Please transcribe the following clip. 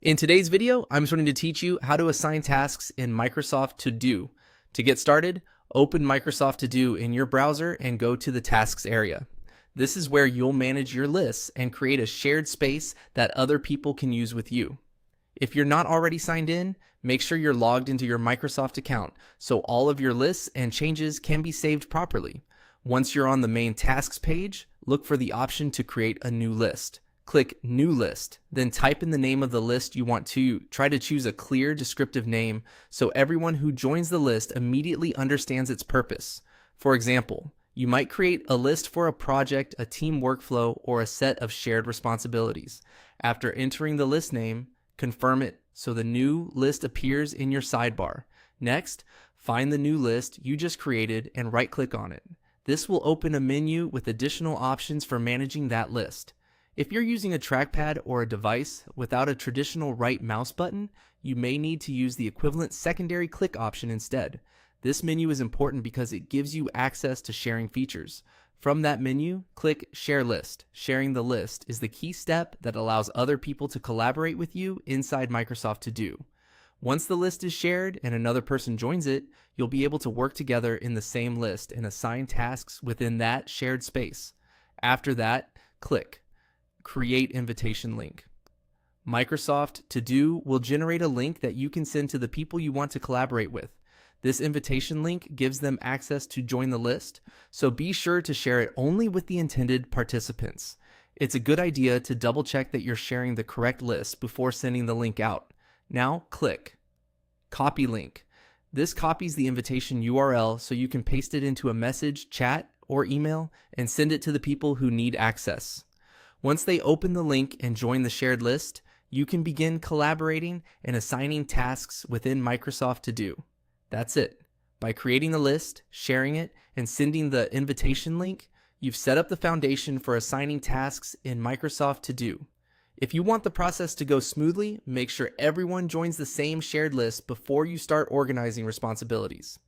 In today's video, I'm going to teach you how to assign tasks in Microsoft To Do. To get started, open Microsoft To Do in your browser and go to the Tasks area. This is where you'll manage your lists and create a shared space that other people can use with you. If you're not already signed in, make sure you're logged into your Microsoft account so all of your lists and changes can be saved properly. Once you're on the main Tasks page, look for the option to create a new list. Click New List, then type in the name of the list you want to. Try to choose a clear, descriptive name so everyone who joins the list immediately understands its purpose. For example, you might create a list for a project, a team workflow, or a set of shared responsibilities. After entering the list name, confirm it so the new list appears in your sidebar. Next, find the new list you just created and right-click on it. This will open a menu with additional options for managing that list. If you're using a trackpad or a device without a traditional right mouse button, you may need to use the equivalent secondary click option instead. This menu is important because it gives you access to sharing features. From that menu, click Share List. Sharing the list is the key step that allows other people to collaborate with you inside Microsoft To Do. Once the list is shared and another person joins it, you'll be able to work together in the same list and assign tasks within that shared space. After that, click Create Invitation Link. Microsoft To Do will generate a link that you can send to the people you want to collaborate with. This invitation link gives them access to join the list, so be sure to share it only with the intended participants. It's a good idea to double check that you're sharing the correct list before sending the link out. Now click Copy Link. This copies the invitation URL so you can paste it into a message, chat, or email and send it to the people who need access. Once they open the link and join the shared list, you can begin collaborating and assigning tasks within Microsoft To Do. That's it. By creating the list, sharing it, and sending the invitation link, you've set up the foundation for assigning tasks in Microsoft To Do. If you want the process to go smoothly, make sure everyone joins the same shared list before you start organizing responsibilities.